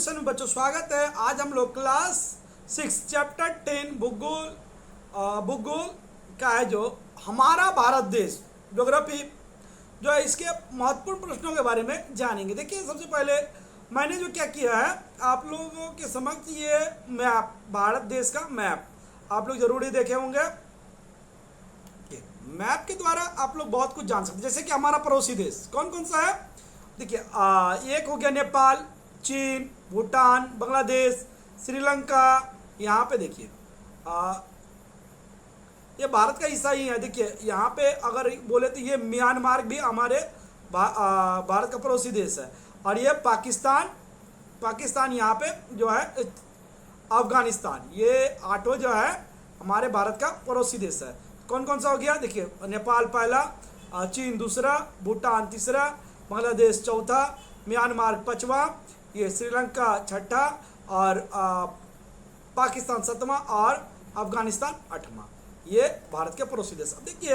Education में बच्चों स्वागत है। आज हम लोग क्लास 6 चैप्टर 10 भूगोल का है जो हमारा भारत देश ज्योग्राफी जो है इसके महत्वपूर्ण प्रश्नों के बारे में जानेंगे। देखिए सबसे पहले मैंने जो क्या किया है आप लोगों के समक्ष ये मैप, भारत देश का मैप आप लोग जरूर ही देखे होंगे। मैप के द्वारा आप लोग बहुत कुछ जान सकते हैं, जैसे कि हमारा पड़ोसी देश कौन कौन सा है। देखिए एक हो गया नेपाल, चीन, भूटान, बांग्लादेश, श्रीलंका। यहाँ पे देखिए ये भारत का हिस्सा ही है। देखिए यहाँ पे अगर बोले तो ये म्यांमार भी हमारे भारत का पड़ोसी देश है। और ये पाकिस्तान यहाँ पे जो है अफगानिस्तान, ये आठों जो है हमारे भारत का पड़ोसी देश है। कौन कौन सा हो गया देखिए, नेपाल पहला, चीन दूसरा, भूटान तीसरा, बांग्लादेश चौथा, म्यांमार पांचवा, ये श्रीलंका छठा और पाकिस्तान सातवां और अफगानिस्तान आठवां। ये भारत के पड़ोसी देश। अब देखिए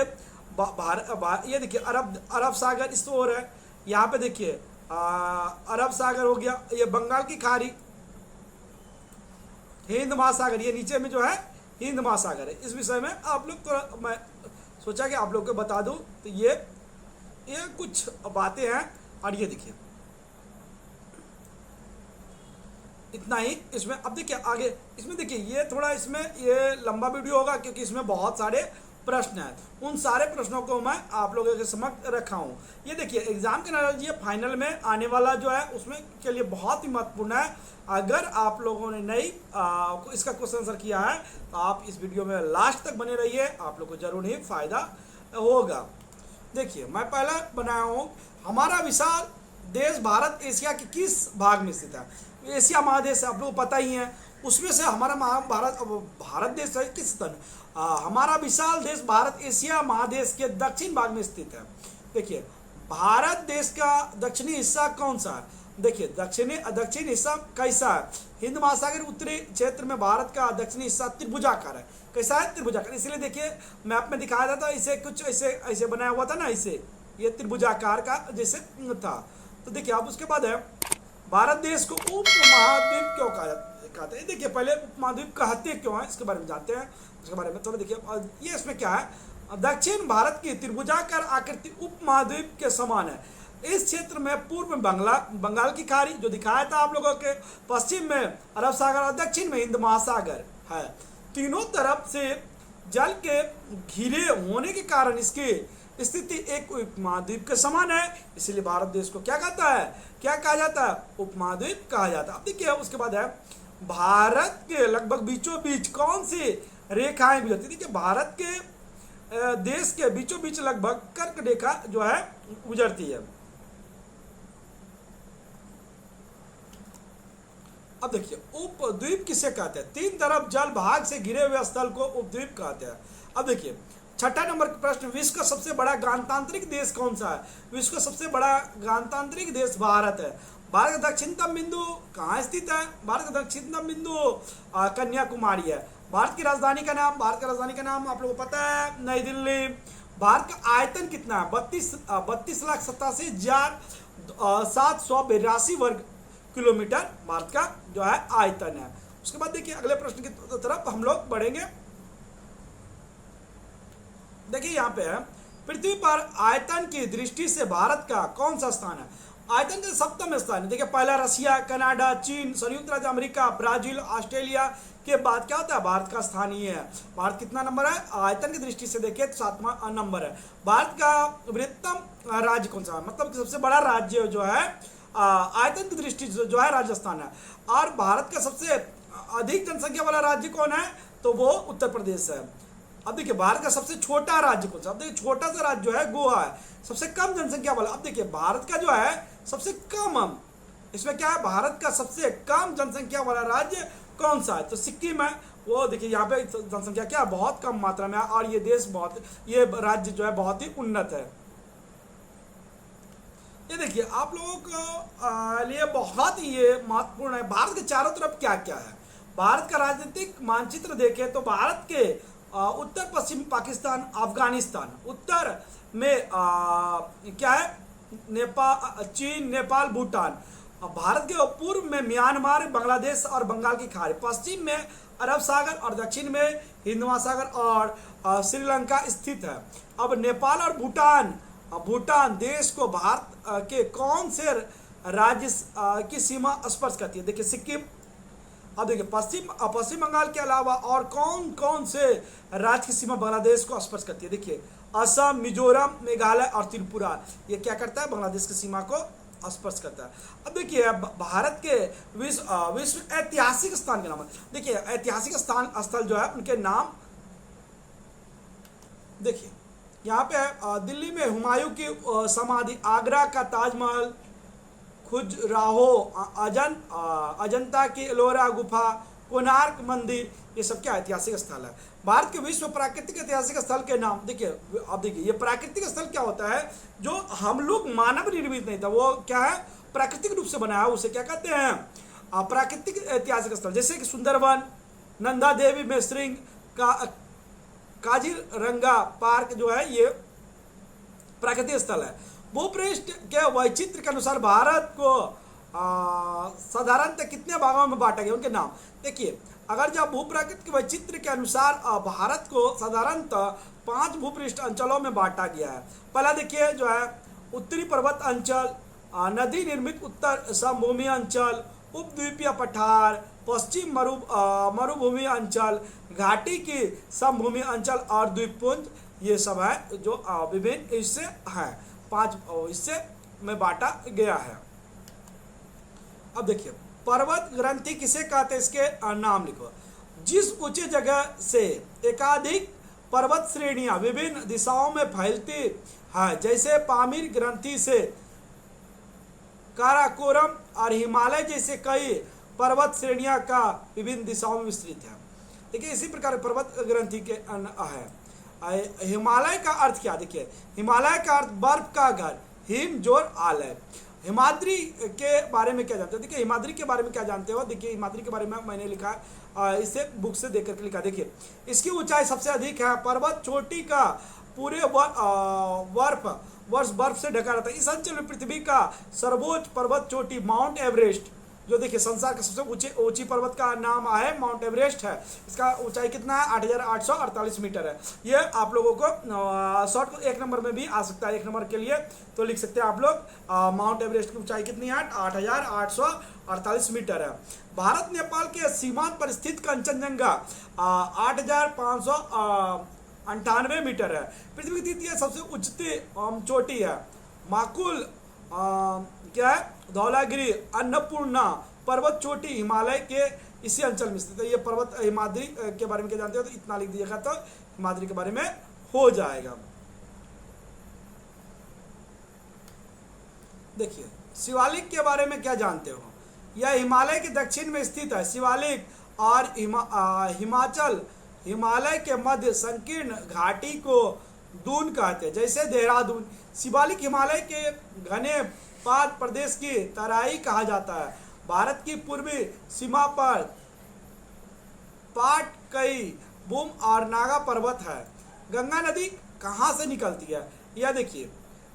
ये देखिए अरब सागर इस ओर है। यहाँ पे देखिए अरब सागर हो गया, ये बंगाल की खाड़ी, हिंद महासागर, ये नीचे में जो है हिंद महासागर है। इस विषय में आप लोग थोड़ा मैं सोचा कि आप लोग को बता दूं। तो ये कुछ बातें हैं। और ये देखिए इतना ही इसमें। अब देखिए आगे इसमें देखिए ये थोड़ा इसमें ये लंबा वीडियो होगा क्योंकि इसमें बहुत सारे प्रश्न हैं। उन सारे प्रश्नों को मैं आप लोगों के समक्ष रखा हूँ। ये देखिए एग्जाम के नतीजे ये फाइनल में आने वाला जो है उसमें के लिए बहुत ही महत्वपूर्ण है। अगर आप लोगों ने नहीं इसका क्वेश्चन आंसर किया है तो आप इस वीडियो में लास्ट तक बने रहिए, आप लोग को जरूर ही फायदा होगा। देखिए मैं पहला बनाया हूँ, हमारा विशाल देश भारत एशिया के किस भाग में स्थित है। एशिया महादेश आप लोग पता ही है, उसमें से हमारा भारत देश है किस स्थान। हमारा विशाल देश भारत एशिया महादेश के दक्षिण भाग में स्थित है। देखिए भारत देश का दक्षिणी हिस्सा कौन सा है। देखिए दक्षिण हिस्सा कैसा है, हिंद महासागर उत्तरी क्षेत्र में भारत का दक्षिणी हिस्सा त्रिभुजाकार है। कैसा है, त्रिभुजाकार। इसलिए देखिए मैप में दिखाया था इसे कुछ ऐसे बनाया हुआ था ना, इसे ये त्रिभुजाकार का जैसे था। तो देखिए अब उसके बाद है भारत देश को उप महाद्वीप क्यों कहते हैं। देखिए पहले उप महाद्वीप कहते क्यों हैं इसके बारे में जानते हैं। उसके बारे में थोड़ा देखिए ये इसमें क्या है, दक्षिण भारत की त्रिभुजाकार आकृति उप महाद्वीप के समान है। इस क्षेत्र में पूर्व में बंगाल की खाड़ी जो दिखाया था आप लोगों के, पश्चिम में अरब सागर और दक्षिण में हिंद महासागर है। तीनों तरफ से जल के घिरे होने के कारण इसकी स्थिति एक उपमहाद्वीप के समान है। इसलिए भारत देश को क्या कहता है, क्या कहा जाता है, उपमहाद्वीप कहा जाता है। अब देखिए उसके बाद है भारत के लगभग बीचों बीच कौन सी रेखाएं गुजरती। देखिए भारत के देश के बीचों बीच लगभग कर्क रेखा जो है गुजरती है। अब देखिए उपद्वीप किसे कहते हैं, तीन तरफ जल भाग से घिरे हुए स्थल को उपद्वीप कहते हैं। अब देखिए छठा नंबर का प्रश्न, विश्व का सबसे बड़ा गणतांत्रिक देश कौन सा है। विश्व का सबसे बड़ा गणतांत्रिक देश भारत है। भारत का दक्षिणतम बिंदु कहाँ स्थित है, भारत का दक्षिणतम बिंदु कन्याकुमारी है। भारत की राजधानी का नाम, भारत का राजधानी का नाम आप लोगों को पता है, नई दिल्ली। भारत का आयतन कितना है, 32,87,782 वर्ग किलोमीटर भारत का जो है आयतन है। उसके बाद देखिए अगले प्रश्न की तरफ हम लोग बढ़ेंगे। देखिए यहाँ पे है पृथ्वी पर आयतन की दृष्टि से भारत का कौन सा स्थान है। आयतन का सप्तम स्थान है। देखिए पहला रशिया, कनाडा, चीन, संयुक्त राज्य अमेरिका, ब्राजील, ऑस्ट्रेलिया के बाद क्या होता है भारत का स्थान ही है। भारत कितना नंबर है, आयतन की दृष्टि से देखिए तो 7वां नंबर है। भारत का बृहत्तम राज्य कौन सा है, मतलब सबसे बड़ा राज्य जो है आयतन की दृष्टि जो है राजस्थान है। और भारत का सबसे अधिक जनसंख्या वाला राज्य कौन है, तो वो उत्तर प्रदेश है। अब देखिए भारत का सबसे छोटा राज्य कौन सा। अब देखिए छोटा सा राज्य जो है गोवा है। सबसे कम जनसंख्या वाला, अब देखिए भारत का जो है सबसे कम, इसमें क्या है, भारत का सबसे कम जनसंख्या वाला राज्य कौन सा है, तो सिक्किम है। वो देखिए यहाँ पे जनसंख्या क्या बहुत कम मात्रा में है और ये देश ये राज्य जो है बहुत ही उन्नत है। ये देखिए आप लोगों को लिए बहुत ही ये महत्वपूर्ण है, भारत के चारों तरफ क्या क्या है। भारत का राजनीतिक मानचित्र देखें तो भारत के उत्तर पश्चिम पाकिस्तान, अफगानिस्तान, उत्तर में क्या है, चीन, नेपाल, भूटान, भारत के पूर्व में म्यांमार, बांग्लादेश और बंगाल की खाड़ी, पश्चिम में अरब सागर और दक्षिण में हिंद महासागर और श्रीलंका स्थित है। अब नेपाल और भूटान, भूटान देश को भारत के कौन से राज्य की सीमा स्पर्श करती है? देखिए सिक्किम। अब देखिए पश्चिम बंगाल के अलावा और कौन कौन से राज्य की सीमा बांग्लादेश को स्पर्श करती है? देखिए असम, मिजोरम, मेघालय और त्रिपुरा, ये क्या करता है? बांग्लादेश की सीमा को स्पर्श करता है। अब देखिए भारत के विश्व ऐतिहासिक स्थान के नाम, देखिए ऐतिहासिक स्थल जो है उनके नाम देखिए यहाँ पे दिल्ली में हुमायूं की समाधि, आगरा का ताजमहल, खुजराहो, अजंता की एलोरा गुफा, कोणार्क मंदिर, ये सब क्या ऐतिहासिक स्थल है। भारत के विश्व प्राकृतिक ऐतिहासिक स्थल के नाम देखिए, अब देखिए ये प्राकृतिक स्थल क्या होता है? जो हम लोग मानव निर्मित नहीं था, वो क्या है? प्राकृतिक रूप से बनाया, उसे क्या कहते हैं? प्राकृतिक ऐतिहासिक स्थल। जैसे कि सुंदरवन, नंदा देवी मेसरिंग का काजीरंगा पार्क जो है, ये प्राकृतिक स्थल है। भूपृष्ठ के वैचित्र के अनुसार भारत को साधारणतः कितने भागों में बांटा गया? उनके नाम देखिए। अगर जब भूप्रकृति के वैचित्र के अनुसार भारत को साधारणतः 5 भूपृष्ठ अंचलों में बांटा गया है। पहला देखिए जो है उत्तरी पर्वत अंचल, नदी निर्मित उत्तर समभूमि अंचल, उपद्वीपीय पठार, पश्चिम मरुभूमि अंचल, घाटी की समभूमि अंचल और द्वीपपुंज, ये सब है जो विभिन्न इससे है 5 इससे में बांटा गया है। अब देखिए पर्वत ग्रंथि किसे कहते हैं? इसके नाम लिखो। जिस ऊंची जगह से एकाधिक पर्वत श्रेणियां विभिन्न दिशाओं में फैलती है, जैसे पामीर ग्रंथि से काराकोरम और हिमालय जैसे कई पर्वत श्रेणियां का विभिन्न दिशाओं में विस्तृत है। देखिए इसी प्रकार पर्वत ग्रंथि के है। हिमालय का अर्थ क्या? देखिए हिमालय का अर्थ बर्फ का घर, हिम जोर आलय। हिमाद्री के बारे में क्या जानते हो? देखिए हिमाद्री के बारे में क्या जानते हो? देखिए हिमाद्री के बारे में मैंने लिखा है, इसे बुक से देख करके लिखा। देखिए इसकी ऊंचाई सबसे अधिक है, पर्वत चोटी का पूरे वर्ष बर्फ से ढका रहता है। इस अंचल में पृथ्वी का सर्वोच्च पर्वत चोटी माउंट एवरेस्ट, जो देखिए संसार का सबसे ऊंची पर्वत का नाम है माउंट एवरेस्ट है। इसका ऊंचाई कितना है? 8,848 मीटर है। ये आप लोगों को शॉर्ट 1 नंबर में भी आ सकता है, 1 नंबर के लिए तो लिख सकते हैं आप लोग। माउंट एवरेस्ट की ऊंचाई कितनी है? 8,848 मीटर है। भारत नेपाल के सीमांत पर स्थित कंचनजंगा 8,598 मीटर है। पृथ्वी की द्वितीय सबसे ऊंची चोटी है। माकुल क्या है? धौलागिरी, अन्नपूर्णा पर्वत चोटी हिमालय के इसी अंचल में स्थित है। ये पर्वत हिमाद्री के बारे में क्या जानते हो? तो इतना लिख दीजिएगा तो हिमाद्री के बारे में हो जाएगा। देखिए शिवालिक के बारे में क्या जानते हो? यह हिमालय के दक्षिण में स्थित है। शिवालिक और हिमालय के मध्य संकीर्ण घाटी को दून कहते हैं, जैसे देहरादून। शिवालिक हिमालय के घने पाद प्रदेश की तराई कहा जाता है। भारत की पूर्वी सीमा पर पाटकई, बूम और नागा पर्वत है। गंगा नदी कहाँ से निकलती है? यह देखिए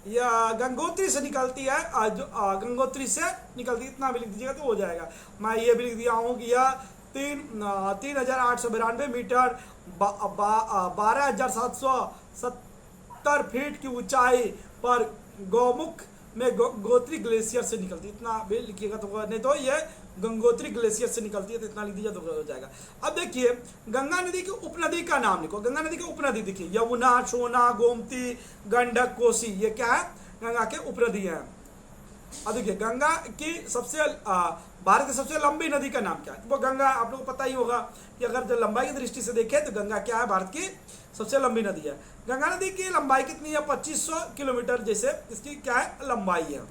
यह गंगोत्री से निकलती है। गंगोत्री से निकलती, इतना भी लिख दीजिएगा तो हो जाएगा। मैं ये भी लिख दिया हूँ कि यह 3,892 मीटर 12,770 फीट की ऊंचाई पर गौमुख में गंगोत्री ग्लेशियर से निकलती है। इतना भी लिखिएगा तो, नहीं तो ये गंगोत्री ग्लेशियर से निकलती है, तो इतना लिख दीजिए तो हो जाएगा। अब देखिए गंगा नदी की उपनदी का नाम लिखो। गंगा नदी की उपनदी देखिए यमुना, सोना, गोमती, गंडक, कोसी, ये क्या है? गंगा के उपनदी हैं। अब देखिए गंगा की भारत की सबसे लंबी नदी का नाम क्या है? वो गंगा, आप लोगों को पता ही होगा कि अगर जो लंबाई की दृष्टि से देखें तो गंगा क्या है? भारत की सबसे लंबी नदी है। गंगा नदी की लंबाई कितनी है? 2500 किलोमीटर जैसे इसकी क्या है? लंबाई है।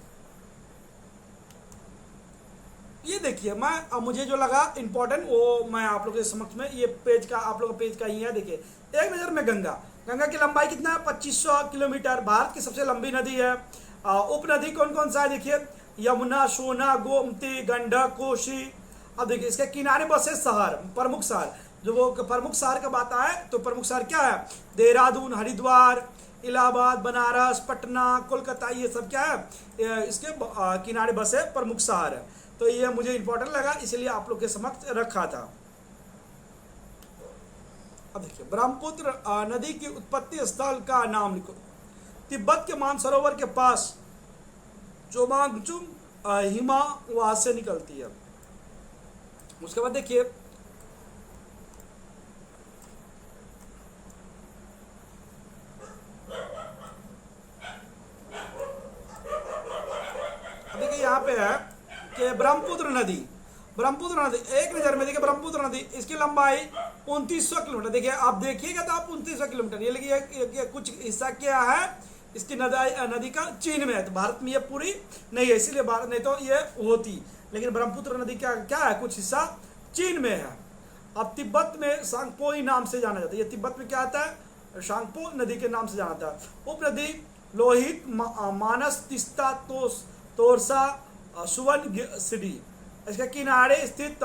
ये देखिए मुझे जो लगा इंपॉर्टेंट वो मैं आप लोगों के समक्ष में ये पेज का आप लोगों पेज का ही है। देखिए एक नज़र में गंगा की लंबाई कितना है? 2500 किलोमीटर। भारत की सबसे लंबी नदी है। उपनदी कौन कौन सा है? देखिए यमुना, सोना, गोमती, गंडक, कोसी। अब देखिए इसके किनारे बसे शहर, प्रमुख शहर, जो वो प्रमुख शहर का बात है तो प्रमुख शहर क्या है? देहरादून, हरिद्वार, इलाहाबाद, बनारस, पटना, कोलकाता, ये सब क्या है, इसके किनारे बसे प्रमुख शहर है। तो ये मुझे इंपॉर्टेंट लगा, इसलिए आप लोग के समक्ष रखा था। अब देखिए, ब्रह्मपुत्र नदी की उत्पत्ति स्थल का नाम लिखो। तिब्बत के मानसरोवर के पास जोमांगचुंग हिमवाह से निकलती है। उसके बाद देखिए, यहाँ पे है कि ब्रह्मपुत्र नदी, ब्रह्मपुत्र नदी एक नज़र में देखिए, ब्रह्मपुत्र नदी इसकी लंबाई 2900 किलोमीटर। देखिए आप देखिएगा तो आप 2900 किलोमीटर, ये देखिए कुछ हिस्सा क्या है इसकी नदी का चीन में है, तो भारत में ये पूरी नहीं है, इसीलिए भारत नहीं तो ये होती, लेकिन ब्रह्मपुत्र नदी क्या है, कुछ हिस्सा चीन में है। अब तिब्बत में सांगपो नाम से जाना जाता है, ये तिब्बत में क्या आता है, सांगपो नदी के नाम से जाना जाता है। उपनदी लोहित, मानस, तिस्ता, तोरसा, सुवर्णसिरी, इसके किनारे स्थित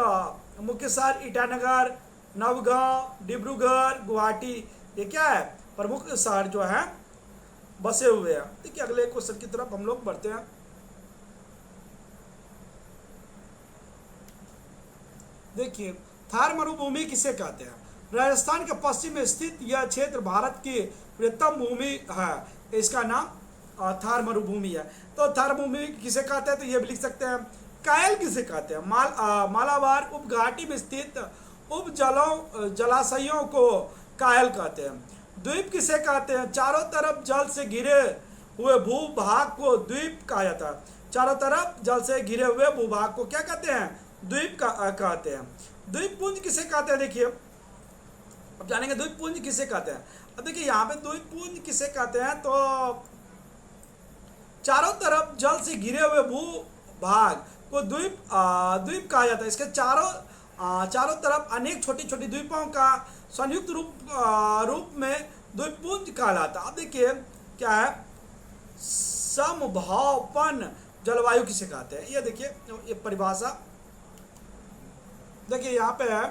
मुख्य शहर ईटानगर, नवगांव, डिब्रूगढ़, गुवाहाटी, ये क्या है, प्रमुख शहर जो है बसे हुए हैं। देखिए अगले क्वेश्चन की तरफ हम लोग बढ़ते हैं। देखिए, थार मरुभूमि किसे कहते हैं? राजस्थान के पश्चिम में स्थित यह क्षेत्र भारत की वृहत्तम भूमि है, इसका नाम थार मरुभूमि है। तो थार भूमि किसे कहते हैं, तो ये भी लिख सकते हैं। कायल किसे कहते हैं? मालाबार उपघाटी में स्थित उप जलाशयों को कायल कहते हैं। द्वीप किसे कहते हैं? चारों तरफ जल से घिरे हुए भूभाग को द्वीप कहा जाता है। चारों तरफ जल से घिरे हुए भूभाग को क्या कहते हैं? द्वीप कहते हैं। द्वीपपुंज किसे कहते हैं? देखिए अब जानेंगे द्वीपपुंज किसे कहते हैं। अब देखिए यहाँ पे द्वीपपुंज किसे कहते हैं, तो चारों तरफ जल से घिरे हुए भूभाग को द्वीप कहा जाता है। इसके चारों तरफ अनेक छोटी छोटी द्वीपों का संयुक्त रूप में द्वीपपुंज कहलाता है। अब देखिए क्या है, समभावपन्न जलवायु किसे कहते हैं? ये देखिए ये परिभाषा देखिए यहाँ पे है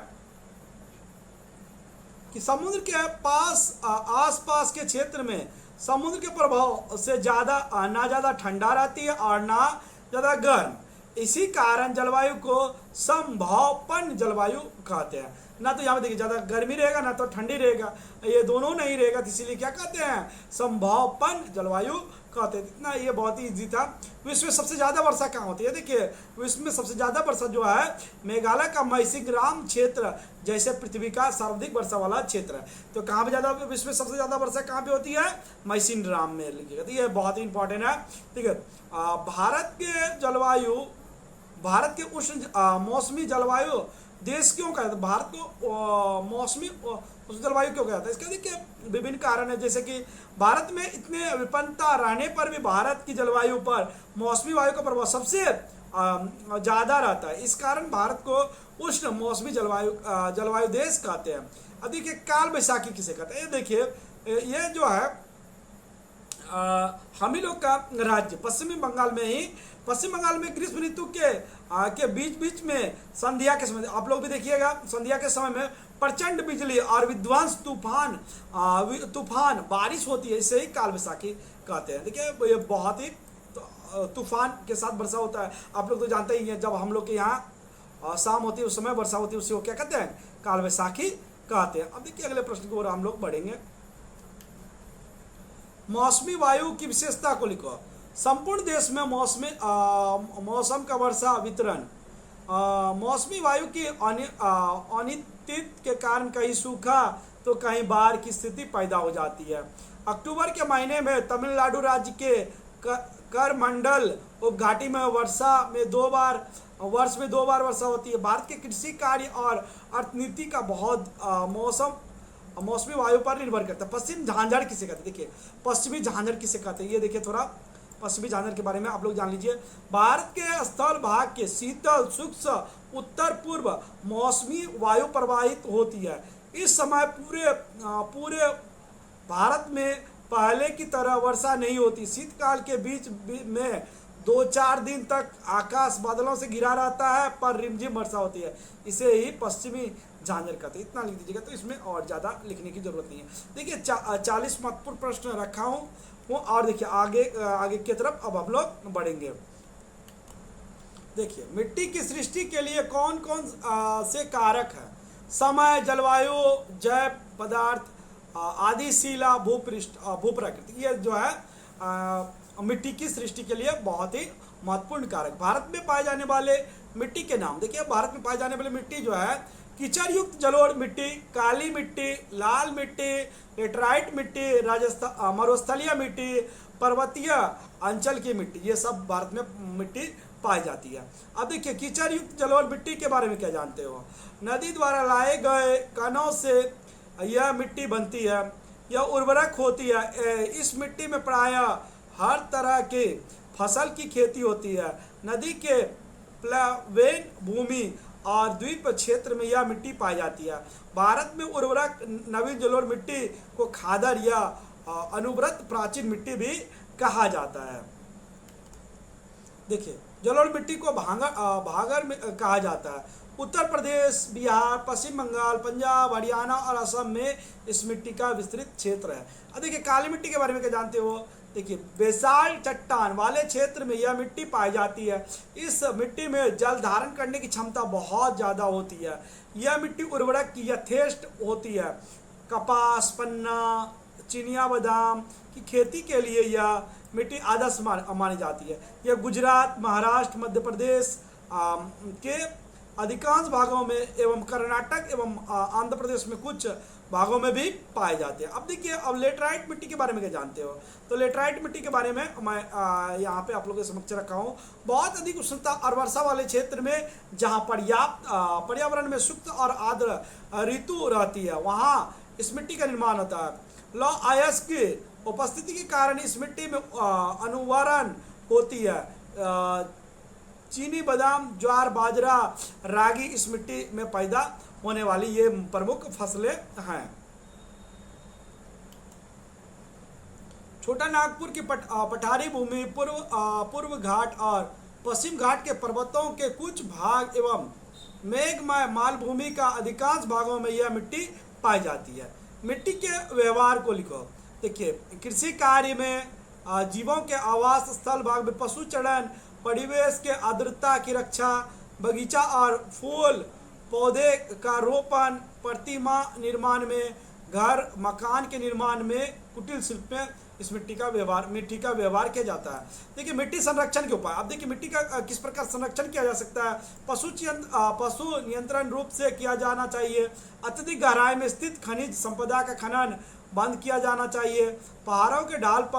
कि समुद्र के पास आसपास के क्षेत्र में समुद्र के प्रभाव से ना ज़्यादा ठंडा रहती है और ना ज़्यादा गर्म। इसी कारण जलवायु को समभावपन्न जलवायु कहते हैं। ना तो यहाँ पे देखिए ज़्यादा गर्मी रहेगा ना तो ठंडी रहेगा, ये दोनों नहीं रहेगा, तो इसीलिए क्या कहते हैं? समभावपन्न जलवायु कहते हैं। इतना ये बहुत ही ईजी था। विश्व में सबसे ज़्यादा वर्षा कहाँ होती है? देखिए विश्व में सबसे ज़्यादा वर्षा जो है मेघालय का मैसिंगराम क्षेत्र जैसे पृथ्वी का सर्वाधिक वर्षा वाला क्षेत्र है। तो कहाँ पे ज़्यादा, विश्व में सबसे ज़्यादा वर्षा कहाँ पे होती है? मैसिंगराम में लिखिएगा, तो ये बहुत ही इंपॉर्टेंट है। ठीक है, भारत के उष्ण मौसमी जलवायु देश क्यों कहते हैं? भारत को मौसमी उष्ण जलवायु क्यों कहते हैं? इसका देखिए विभिन्न कारण है, जैसे कि भारत में इतने विपन्नता रहने पर भी भारत की जलवायु पर मौसमी वायु का प्रभाव सबसे ज़्यादा रहता है। इस कारण भारत को उष्ण मौसमी जलवायु देश कहते हैं। अब देखिए काल बैसाखी किसे कहते हैं? ये देखिए ये जो है हम ही लोग का राज्य पश्चिमी बंगाल में ग्रीष्म ऋतु के बीच में संध्या के समय, आप लोग भी देखिएगा संध्या के समय में प्रचंड बिजली और विध्वंस तूफान बारिश होती है, इसे ही काल बैसाखी कहते हैं। देखिए ये बहुत ही तूफान के साथ वर्षा होता है। आप लोग तो जानते ही हैं, जब हम लोग के यहाँ शाम होती है उस समय वर्षा होती है, उसे वो क्या कहते हैं? काल बैसाखी कहते हैं। अब देखिए अगले प्रश्न की ओर हम लोग बढ़ेंगे। मौसमी वायु की विशेषता को लिखो। संपूर्ण देश में मौसम का वर्षा वितरण। मौसमी वायु की अनिश्चितता के कारण कहीं सूखा तो कहीं बाढ़ की स्थिति पैदा हो जाती है। अक्टूबर के महीने में तमिलनाडु राज्य के करमंडल उपघाटी में वर्ष में दो बार वर्षा होती है। भारत के कृषि कार्य और अर्थनीति का बहुत मौसमी वायु पर निर्भर करता है। पश्चिम झांझड़ किसे कहते हैं? देखिए पश्चिमी झांझड़ किसे कहते हैं, ये देखिए थोड़ा पश्चिमी झांझड़ के बारे में आप लोग जान लीजिए। भारत के स्थल भाग के शीतल शुष्क उत्तर पूर्व मौसमी वायु प्रवाहित होती है। इस समय पूरे भारत में पहले की तरह वर्षा नहीं होती। शीतकाल के बीच में 2-4 दिन तक आकाश बादलों से घिरा रहता है पर रिमझिम वर्षा होती है, इसे ही पश्चिमी झांझर कहते हैं। इतना लिख दीजिएगा, तो इसमें और ज़्यादा लिखने की जरूरत नहीं है। देखिए 40 महत्वपूर्ण प्रश्न रखा हूँ वो, और देखिए आगे आगे की तरफ अब हम लोग बढ़ेंगे। देखिए मिट्टी की सृष्टि के लिए कौन कौन से कारक हैं? समय, जलवायु, जैव पदार्थ, आदि, शिला, भूपृष्ठ, भूप्रकृति, ये जो है मिट्टी की सृष्टि के लिए बहुत ही महत्वपूर्ण कारक। भारत में पाए जाने वाले मिट्टी के नाम देखिए, भारत में पाए जाने वाली मिट्टी जो है कीचड़ युक्त जलोढ़ मिट्टी, काली मिट्टी, लाल मिट्टी, लेटराइट मिट्टी, राजस्थान मरुस्थलीय मिट्टी, पर्वतीय अंचल की मिट्टी, ये सब भारत में मिट्टी पाई जाती है। अब देखिए कीचड़ युक्त जलोढ़ मिट्टी के बारे में क्या जानते हो? नदी द्वारा लाए गए कणों से यह मिट्टी बनती है, यह उर्वरक होती है। इस मिट्टी में प्रायः हर तरह के फसल की खेती होती है। नदी के प्लावेन भूमि और द्वीप क्षेत्र में यह मिट्टी पाई जाती है। भारत में उर्वरक नवीन जलोढ़ मिट्टी को खादर या अनुव्रत प्राचीन मिट्टी भी कहा जाता है। देखिए जलोढ़ मिट्टी को भागर में कहा जाता है। उत्तर प्रदेश, बिहार, पश्चिम बंगाल, पंजाब, हरियाणा और असम में इस मिट्टी का विस्तृत क्षेत्र है। अब देखिए काली मिट्टी के बारे में क्या जानते हो? देखिए बेसाल्ट चट्टान वाले क्षेत्र में यह मिट्टी पाई जाती है। इस मिट्टी में जल धारण करने की क्षमता बहुत ज़्यादा होती है। यह मिट्टी उर्वरक की यथेष्ट होती है। कपास, पन्ना, चिनिया बादाम की खेती के लिए यह मिट्टी आदर्श मानी जाती है। यह गुजरात, महाराष्ट्र, मध्य प्रदेश के अधिकांश भागों में एवं कर्नाटक एवं आंध्र प्रदेश में कुछ भागों में भी पाए जाते हैं। अब देखिए अब लेटराइट मिट्टी के बारे में क्या जानते हो? तो लेटराइट मिट्टी के बारे में मैं यहाँ पे आप लोगों के समक्ष रखा हूँ। बहुत अधिक उष्णता और वर्षा वाले क्षेत्र में जहाँ पर्याप्त पर्यावरण में शुष्क और आर्द्र ऋतु रहती है, वहाँ इस मिट्टी का निर्माण होता है। लौ अयस्क की उपस्थिति के कारण इस मिट्टी में अनुवरण होती है। चीनी, बादाम, ज्वार, बाजरा, रागी इस मिट्टी में पैदा होने वाली ये प्रमुख फसलें हैं। छोटा नागपुर की पठारी भूमि, पूर्व घाट और पश्चिम घाट के पर्वतों के कुछ भाग एवं मेघमय मालभूमि का अधिकांश भागों में यह मिट्टी पाई जाती है। मिट्टी के व्यवहार को लिखो। देखिए कृषि कार्य में, जीवों के आवास स्थल भाग में, पशु चरण, परिवेश के आर्द्रता की रक्षा, बगीचा और फूल पौधे का रोपण, प्रतिमा निर्माण में, घर मकान के निर्माण में, कुटीर शिल्प में इस मिट्टी का व्यवहार किया जाता है। देखिए मिट्टी संरक्षण के उपाय। अब देखिए मिट्टी का किस प्रकार संरक्षण किया जा सकता है? पशु नियंत्रण रूप से किया जाना चाहिए। अत्यधिक गहराई में स्थित खनिज संपदा का खनन बंद किया जाना चाहिए। पहाड़ों के ढाल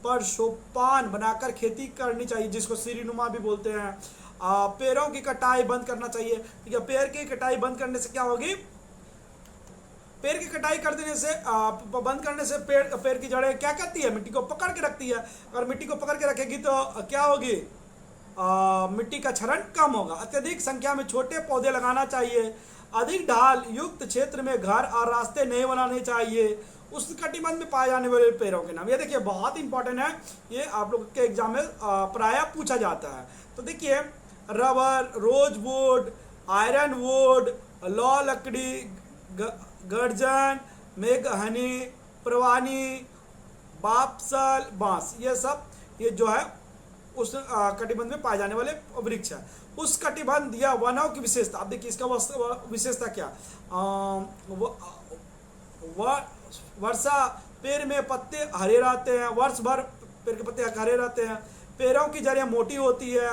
पर सोपान बनाकर खेती करनी चाहिए, जिसको सीढ़ीनुमा भी बोलते हैं। पेड़ों की कटाई बंद करना चाहिए। ठीक है, पेड़ की कटाई बंद करने से क्या होगी? पेड़ की कटाई कर देने से बंद करने से पेड़ की जड़ें क्या करती है? मिट्टी को पकड़ के रखती है। अगर मिट्टी को पकड़ के रखेगी तो क्या होगी? मिट्टी का क्षरण कम होगा। अत्यधिक संख्या में छोटे पौधे लगाना चाहिए। अधिक ढाल युक्त क्षेत्र में घर और रास्ते नहीं बनाने चाहिए। उष्णकटिबंध में पाए जाने वाले पेड़ों के नाम, ये देखिए बहुत इंपॉर्टेंट है, ये आप लोग के एग्जाम में प्रायः पूछा जाता है। तो देखिए रबर, रोजवुड, आयरन वुड, लौ लकड़ी, गर्जन, मेघहनी, परवानी, बापसल, बांस, ये सब ये जो है उस कटिबंध में पाए जाने वाले वृक्ष है। उस कटिबंध या वनों की विशेषता। अब देखिए इसका विशेषता क्या? वर्षा पेड़ में पत्ते हरे रहते हैं, वर्ष भर पेड़ के पत्ते हरे रहते हैं। पेड़ों की जड़ें मोटी होती है।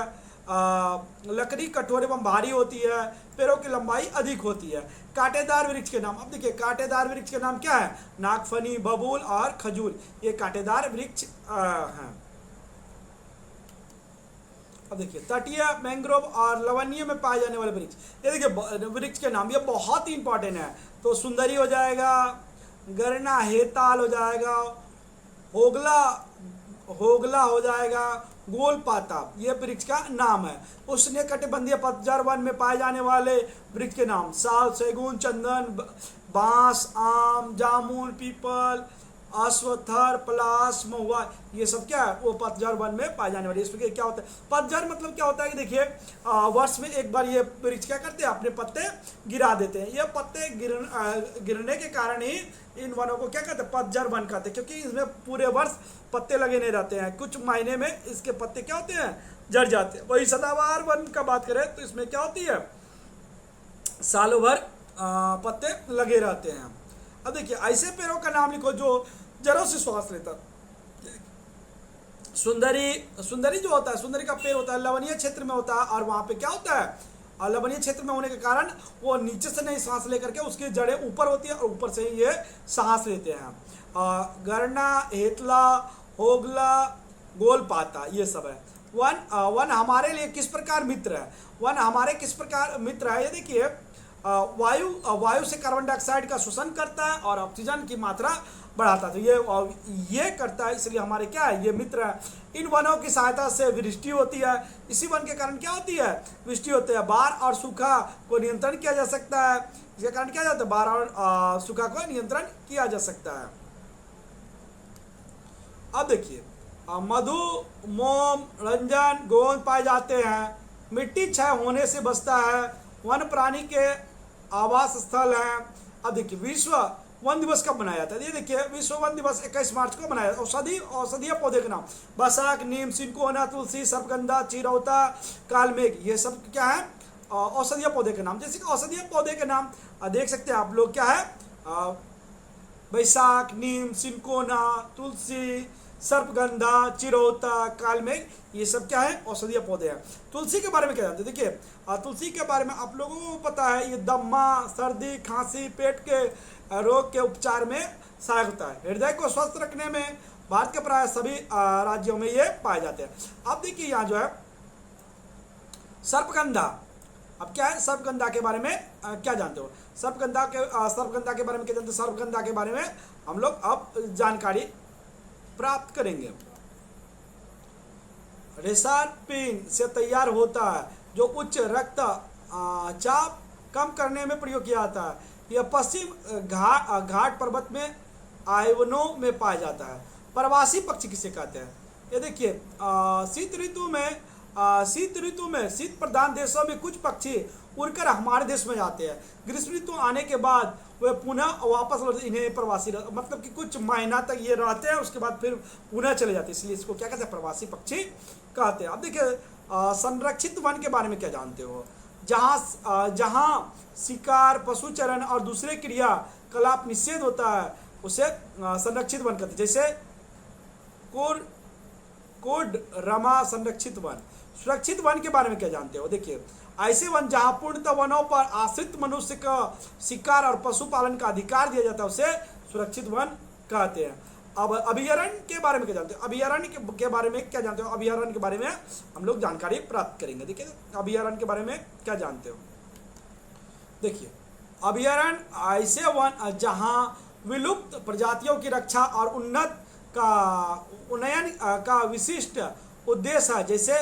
लकड़ी कठोर एवं भारी होती है। पेड़ों की लंबाई अधिक होती है। कांटेदार वृक्ष के नाम। अब देखिए कांटेदार वृक्ष के नाम क्या है? नागफनी, बबूल और खजूर, ये कांटेदार वृक्ष हैं। अब देखिए तटीय, मैंग्रोव और लवणीय में पाए जाने वाले वृक्ष। ये देखिए वृक्ष के नाम, ये बहुत ही इंपॉर्टेंट है। तो सुंदरी हो जाएगा, गरना हेताल हो जाएगा, होगला हो जाएगा, गोलपाता, ये वृक्ष का नाम है। उष्णकटिबंधीय पतझड़ वन में पाए जाने वाले वृक्ष के नाम: साल, सैगुन, चंदन, बांस, आम, जामुन, पीपल, अश्व, थर, पलाश, महुआ, ये सब क्या है, वो पतझड़ वन में पाए जाने वाली। इसमें क्या होता है, पतझड़ मतलब क्या होता है कि देखिए वर्ष में एक बार ये वृक्ष क्या करते हैं, अपने पत्ते गिरा देते हैं। ये पत्ते गिरने के कारण ही इन वनों को क्या कहते हैं, पतझड़ वन कहते हैं, क्योंकि इसमें पूरे वर्ष पत्ते लगे नहीं रहते हैं, कुछ महीने में इसके पत्ते क्या होते हैं, जड़ जाते हैं। वही सदाबहार वन का बात करें तो इसमें क्या होती है, सालों भर पत्ते लगे रहते हैं। अब देखिए ऐसे पेड़ों का नाम लिखो जो जड़ों से श्वास लेता। सुंदरी, सुंदरी जो होता है, सुंदरी का पेड़ होता है लवणीय क्षेत्र में होता है, और वहाँ पे क्या होता है, लवणीय क्षेत्र में होने के कारण वो नीचे से नहीं सांस लेकर के उसकी जड़ें ऊपर होती है, और ऊपर से ही ये सांस लेते हैं। गरना, हेतला, होगला, गोलपाता, ये सब है। वन हमारे लिए किस प्रकार मित्र है, वन हमारे किस प्रकार मित्र है, ये देखिए वायु से कार्बन डाइऑक्साइड का शोषण करता है और ऑक्सीजन की मात्रा बढ़ाता है, तो ये करता है, इसलिए हमारे क्या है, ये मित्र है। इन वनों की सहायता से वृष्टि होती है, इसी वन के कारण क्या होती है, वृष्टि होती है। बाढ़ और सूखा को नियंत्रण किया जा सकता है, इसके कारण क्या जाता है, बाढ़ और सूखा को नियंत्रण किया जा सकता है। अब देखिए मधु, मोम, रंजन, गोंद पाए जाते हैं। मिट्टी क्षय होने से बचता है। वन प्राणी के आवास स्थल हैं। अब देखिए विश्व वन दिवस कब मनाया जाता है, ये देखिए विश्व वन दिवस 21 मार्च को मनाया जाता है। औषधीय पौधे के नाम, बसाक, नीम, सिनकोना, तुलसी, सर्पगंधा, चिरौता, कालमेघ, ये सब क्या है, औषधीय पौधे के नाम। जैसे कि औषधीय पौधे के नाम देख सकते हैं आप लोग, क्या है, बैसाख, नीम, सिनकोना, तुलसी, सर्पगंधा, चिरौता, कालमेघ, ये सब क्या है, औषधीय पौधे हैं। तुलसी के बारे में क्या जानते हैं, देखिए तुलसी के बारे में आप लोगों को पता है, ये दम्मा, सर्दी, खांसी, पेट के रोग के उपचार में सहायक होता है। हृदय को स्वस्थ रखने में भारत के प्राय सभी राज्यों में ये पाए जाते हैं। अब देखिए यहाँ जो है सर्पगंधा, अब क्या है, सर्पगंधा के बारे में क्या जानते हो, सर्पगंधा के बारे में क्या जानते हो, सर्पगंधा के बारे में हम लोग अब जानकारी प्राप्त करेंगे। रेसापिन से तैयार होता है, जो उच्च रक्त चाप कम करने में प्रयोग किया जाता है। यह पश्चिम घाट पर्वत में आयवनों में पाया जाता है। प्रवासी पक्षी किसे कहते हैं, ये देखिए शीत ऋतु में शीत प्रधान देशों में कुछ पक्षी उड़कर हमारे देश में जाते हैं। ग्रीष्म ऋतु आने के बाद वे पुनः वापस लौटते, इन्हें प्रवासी, मतलब कि कुछ महीना तक ये रहते हैं, उसके बाद फिर पुनः चले जाते हैं, इसलिए इसको क्या कहते हैं, प्रवासी पक्षी कहते हैं। अब देखिए संरक्षित वन के बारे में क्या जानते हो, जहाँ शिकार, पशुचरण और दूसरे क्रियाकलाप निषेध होता है उसे संरक्षित वन कहते हैं। जैसे कोडरमा संरक्षित वन। सुरक्षित वन के बारे में क्या जानते हो, देखिए ऐसे वन जहाँ पूर्णतः वनों पर आश्रित मनुष्य का शिकार और पशुपालन का अधिकार दिया जाता है उसे सुरक्षित वन कहते हैं। अब अभयारण्य के बारे में क्या जानते हो, अभयारण्य के बारे में क्या जानते हो, अभयारण्य के बारे में हम लोग जानकारी प्राप्त करेंगे। देखिए अभयारण्य के बारे में क्या जानते हो, देखिए अभयारण्य ऐसे वन जहाँ विलुप्त प्रजातियों की रक्षा और उन्नयन का विशिष्ट उद्देश्य है, जैसे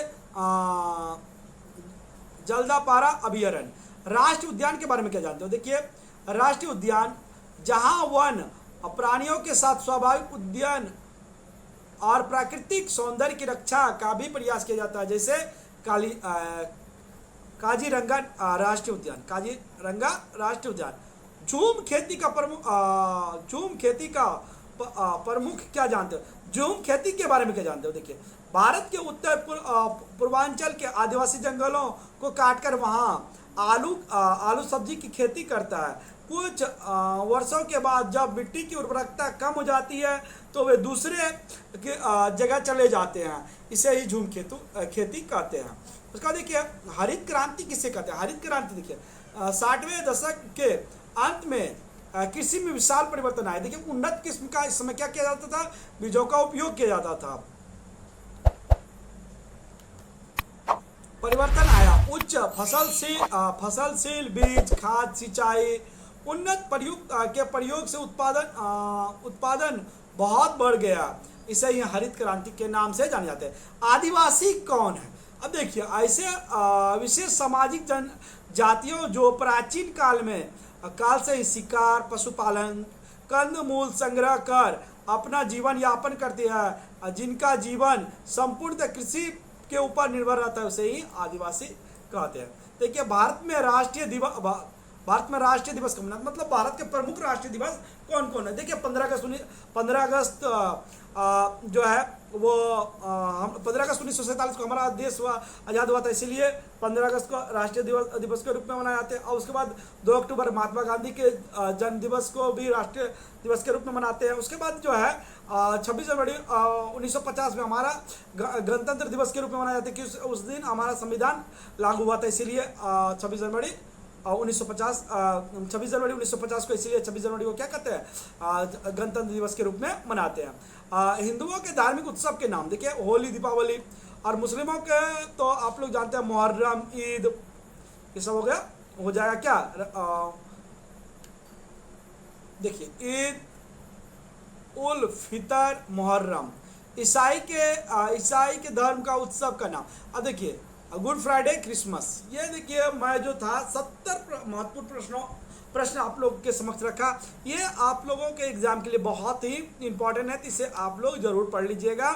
जल्दापारा अभयारण्य। राष्ट्रीय उद्यान के बारे में क्या जानते हो, देखिए राष्ट्रीय उद्यान जहां वन प्राणियों के साथ स्वाभाविक उद्यान और प्राकृतिक सौंदर्य की रक्षा का भी प्रयास किया जाता है, जैसे काजीरंगा राष्ट्रीय उद्यान, काजीरंगा राष्ट्रीय उद्यान। झूम खेती का प्रमुख क्या जानते हो, झूम खेती के बारे में क्या जानते हो, देखिए भारत के उत्तर पूर्वांचल के आदिवासी जंगलों को काटकर वहाँ आलू सब्जी की खेती करता है। कुछ वर्षों के बाद जब मिट्टी की उर्वरकता कम हो जाती है तो वे दूसरे जगह चले जाते हैं, इसे ही झूम खेती कहते हैं। उसका देखिए हरित क्रांति किसे कहते हैं, हरित क्रांति देखिए 60वें दशक के अंत में कृषि में विशाल परिवर्तन आया। देखिए उन्नत किस्म का इस समय क्या किया जाता था, बीजों का उपयोग किया जाता था। परिवर्तन आया, उच्च फसलशील बीज, खाद, सिंचाई, उन्नत प्रयोग से उत्पादन बहुत बढ़ गया, इसे ही हरित क्रांति के नाम से जाने जाते हैं। आदिवासी कौन है, अब देखिए ऐसे विशेष सामाजिक जातियों जो प्राचीन काल से ही शिकार, पशुपालन, कंद मूल संग्रह कर अपना जीवन यापन करते हैं, जिनका जीवन संपूर्णतः कृषि के ऊपर निर्भर रहता है, उसे ही आदिवासी कहते हैं। देखिए भारत में राष्ट्रीय दिवस का मतलब भारत के प्रमुख राष्ट्रीय दिवस कौन कौन है। देखिए 15 अगस्त जो है वो हम 15 अगस्त 1947 को हमारा देश आज़ाद हुआ था, इसीलिए 15 अगस्त को राष्ट्रीय दिवस के रूप में मनाए जाते हैं। और उसके बाद 2 अक्टूबर महात्मा गांधी के जन्म दिवस को भी राष्ट्रीय दिवस के रूप में मनाते हैं। उसके बाद जो है 26 जनवरी 1950 में हमारा गणतंत्र दिवस के रूप में मनाया जाता है, कि उस दिन हमारा संविधान लागू हुआ था, इसीलिए 26 जनवरी 1950 को, इसीलिए 26 जनवरी को क्या कहते हैं, गणतंत्र दिवस के रूप में मनाते हैं। हिंदुओं के धार्मिक उत्सव के नाम देखिए होली, दीपावली, और मुस्लिमों के तो आप लोग जानते हैं मुहर्रम, ईद, ये सब हो गया, हो जाएगा क्या, देखिए ईद उल फितर, मुहर्रम, ईसाई के धर्म का उत्सव का नाम। अब देखिए गुड फ्राइडे, क्रिसमस, ये देखिए मैं जो था 70 महत्वपूर्ण प्रश्न आप लोग के समक्ष रखा। ये आप लोगों के एग्जाम के लिए बहुत ही इंपॉर्टेंट है, इसे आप लोग जरूर पढ़ लीजिएगा।